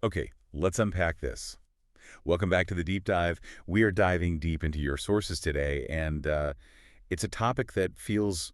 Okay, let's unpack this. Welcome back to the deep dive. We are diving deep into your sources today, and it's a topic that feels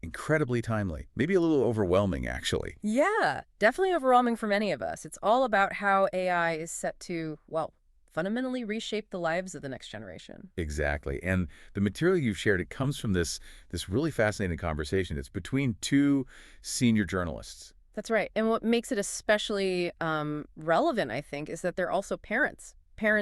incredibly timely, maybe a little overwhelming, actually. Yeah, definitely overwhelming for many of us. It's all about how AI is set to, well, fundamentally reshape the lives of the next generation. Exactly. And the material you've shared, it comes from this really fascinating conversation. It's between two senior journalists. That's right. And what makes it especially relevant, I think, is that they're also parents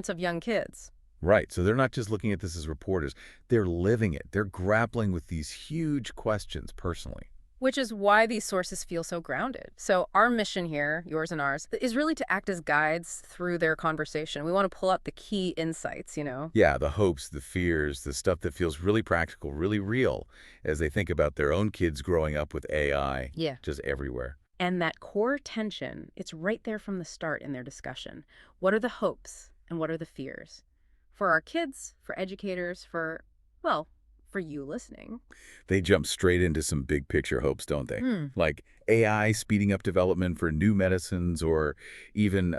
of young kids, Right. So they're not just looking at this as reporters. They're living it. They're grappling with these huge questions personally. which is why these sources feel so grounded. So our mission here, yours and ours, is really to act as guides through their conversation. We want to pull out the key insights. Yeah, the hopes, the fears, the stuff that feels really practical, really real as they think about their own kids growing up with AI Yeah. just everywhere. And that core tension, it's right there from the start in their discussion. What are the hopes and what are the fears? For our kids, for educators, well, for you listening. They jump straight into some big picture hopes, don't they? Hmm. Like AI speeding up development for new medicines or even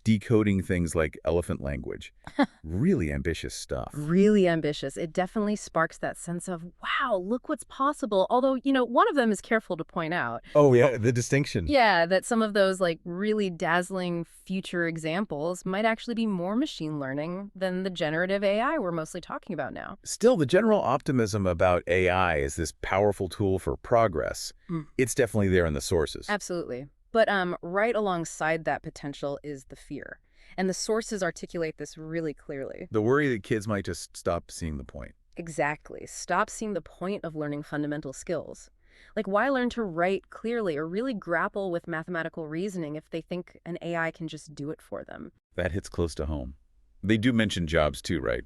decoding things like elephant language. Really ambitious stuff. Really ambitious. It definitely sparks that sense of, wow, look what's possible. Although, one of them is careful to point out. Oh, yeah, the distinction. Yeah, that some of those like really dazzling future examples might actually be more machine learning than the generative AI we're mostly talking about now. Still, the general optimism about AI as this powerful tool for progress, it's definitely there in the sources. Absolutely. But right alongside that potential is the fear. And the sources articulate this really clearly. The worry that kids might just stop seeing the point. Exactly. Stop seeing the point of learning fundamental skills. Like, why learn to write clearly or really grapple with mathematical reasoning if they think an AI can just do it for them? That hits close to home. They do mention jobs too, right?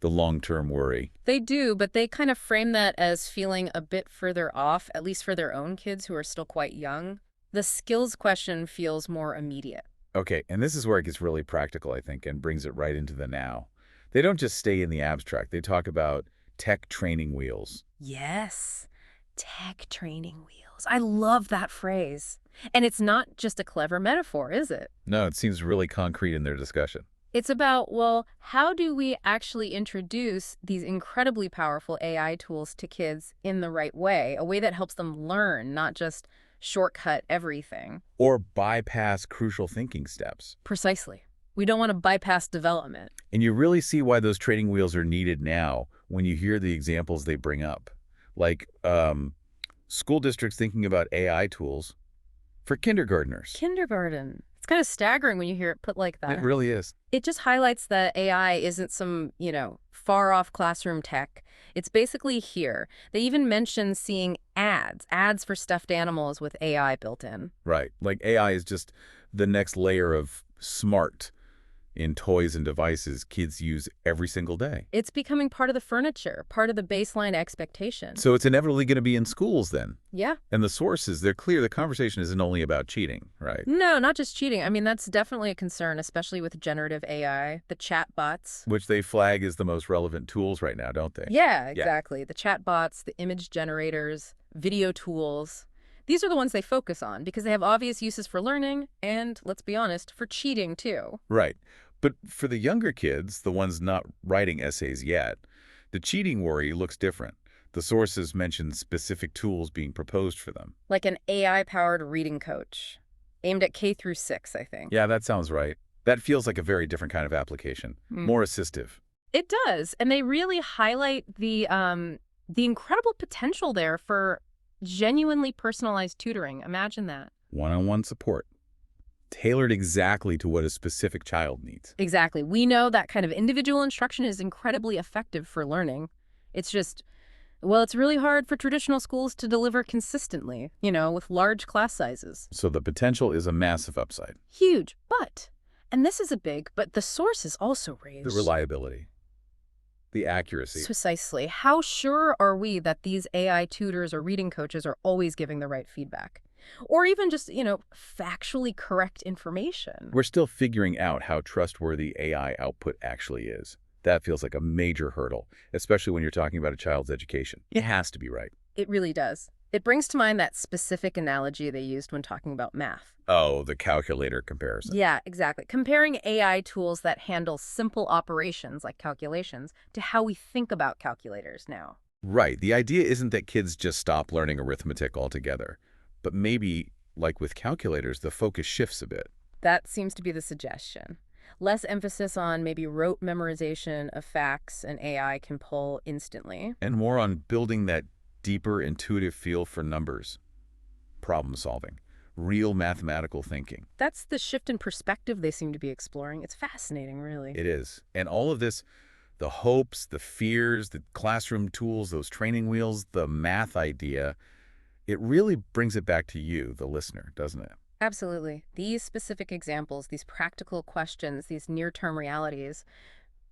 The long-term worry. They do, but they kind of frame that as feeling a bit further off, at least for their own kids who are still quite young. The skills question feels more immediate. Okay, and this is where it gets really practical, I think, and brings it right into the now. They don't just stay in the abstract. They talk about tech training wheels. Yes, tech training wheels. I love that phrase. And it's not just a clever metaphor, is it? No, it seems really concrete in their discussion. It's about, well, how do we actually introduce these incredibly powerful AI tools to kids in the right way, a way that helps them learn, not just shortcut everything? Or bypass crucial thinking steps. Precisely. We don't want to bypass development. And you really see why those training wheels are needed now when you hear the examples they bring up. Like school districts thinking about AI tools for kindergartners. Kindergarten. It's kind of staggering when you hear it put like It that. really is. It just highlights that AI isn't some, far off classroom tech. It's basically here. They even mention seeing ads for stuffed animals with AI built in. Right. Like AI is just the next layer of smart in toys and devices kids use every single day. It's becoming part of the furniture, part of the baseline expectation. So it's inevitably going to be in schools then. Yeah. And the sources, they're clear. The conversation isn't only about cheating, right? No, not just cheating. I mean, that's definitely a concern, especially with generative AI, the chatbots. Which they flag as the most relevant tools right now, don't they? Yeah, Yeah. exactly. The chatbots, the image generators, video tools. These are the ones they focus on because they have obvious uses for learning and, let's be honest, for cheating too. Right. But for the younger kids, the ones not writing essays yet, the cheating worry looks different. The sources mention specific tools being proposed for them. Like an AI-powered reading coach, aimed at K through 6, I think. Yeah, that sounds right. That feels like a very different kind of application, more assistive. It does, and they really highlight the incredible potential there for genuinely personalized tutoring. Imagine that. One-on-one support, tailored exactly to what a specific child needs. Exactly. We know that kind of individual instruction is incredibly effective for learning. It's just, well, it's really hard for traditional schools to deliver consistently, with large class sizes. So the potential is a massive upside. Huge, and this is a big, but the sources also raise. The reliability, the accuracy. Precisely. How sure are we that these AI tutors or reading coaches are always giving the right feedback? Or even just, factually correct information? We're still figuring out how trustworthy AI output actually is. That feels like a major hurdle, especially when you're talking about a child's education. It has to be right. It really does. It brings to mind that specific analogy they used when talking about math. Oh, the calculator comparison. Yeah, exactly. Comparing AI tools that handle simple operations like calculations to how we think about calculators now. Right. The idea isn't that kids just stop learning arithmetic altogether, but maybe, like with calculators, the focus shifts a bit. That seems to be the suggestion. Less emphasis on maybe rote memorization of facts an AI can pull instantly. And more on building that deeper intuitive feel for numbers, problem solving, real mathematical thinking. That's the shift in perspective they seem to be exploring. It's fascinating, really. It is. And all of this, the hopes, the fears, the classroom tools, those training wheels, the math idea, it really brings it back to you, the listener, doesn't it? Absolutely. These specific examples, these practical questions, these near-term realities,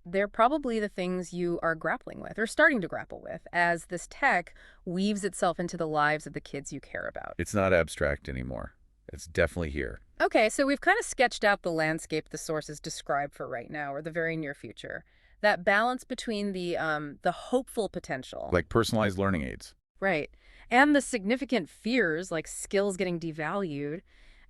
they're probably the things you are grappling with or starting to grapple with as this tech weaves itself into the lives of the kids you care about. It's not abstract anymore. It's definitely here. Okay, so we've kind of sketched out the landscape the sources describe for right now or the very near future. That balance between the hopeful potential, Like personalized learning aids. right, and the significant fears like skills getting devalued.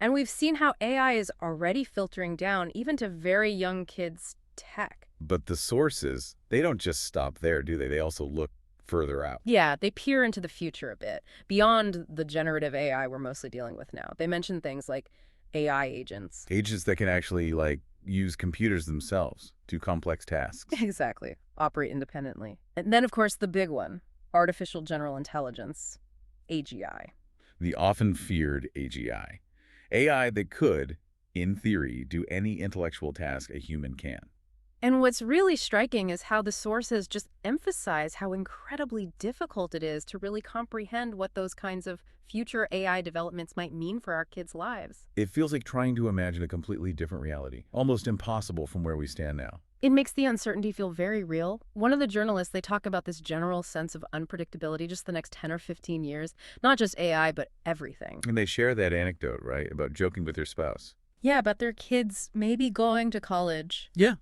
And we've seen how AI is already filtering down even to very young kids' tech. But the sources, they don't just stop there, do they? They also look further out. Yeah, they peer into the future a bit, beyond the generative AI we're mostly dealing with now. They mention things like AI agents. Agents that can actually, like, use computers themselves, do complex tasks. Exactly. Operate independently. And then, of course, the big one, artificial general intelligence, AGI. The often feared AGI. AI that could, in theory, do any intellectual task a human can. And what's really striking is how the sources just emphasize how incredibly difficult it is to really comprehend what those kinds of future AI developments might mean for our kids' lives. It feels like trying to imagine a completely different reality, almost impossible from where we stand now. It makes the uncertainty feel very real. One of the journalists, they talk about this general sense of unpredictability just the next 10 or 15 years, not just AI, but everything. And they share that anecdote, right, about joking with their spouse. Yeah, about their kids maybe going to college Yeah.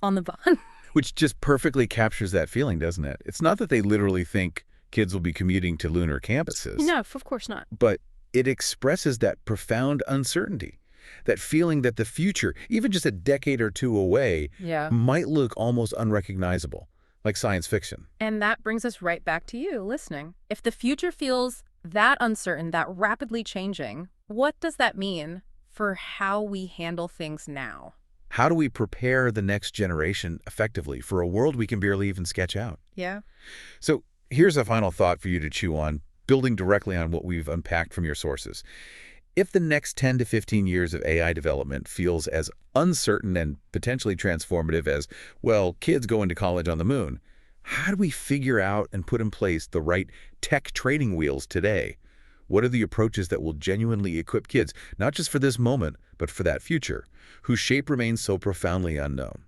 on the bond. Which just perfectly captures that feeling, doesn't it? It's not that they literally think kids will be commuting to lunar campuses, No, of course not. but it expresses that profound uncertainty, that feeling that the future, even just a decade or two away, Yeah. might look almost unrecognizable, like science fiction. And that brings us right back to you listening. If the future feels that uncertain, that rapidly changing, what does that mean for how we handle things now? How do we prepare the next generation effectively for a world we can barely even sketch out? Yeah. So here's a final thought for you to chew on, building directly on what we've unpacked from your sources. If the next 10 to 15 years of AI development feels as uncertain and potentially transformative as, well, kids going to college on the moon, how do we figure out and put in place the right tech training wheels today? What are the approaches that will genuinely equip kids, not just for this moment, but for that future, whose shape remains so profoundly unknown?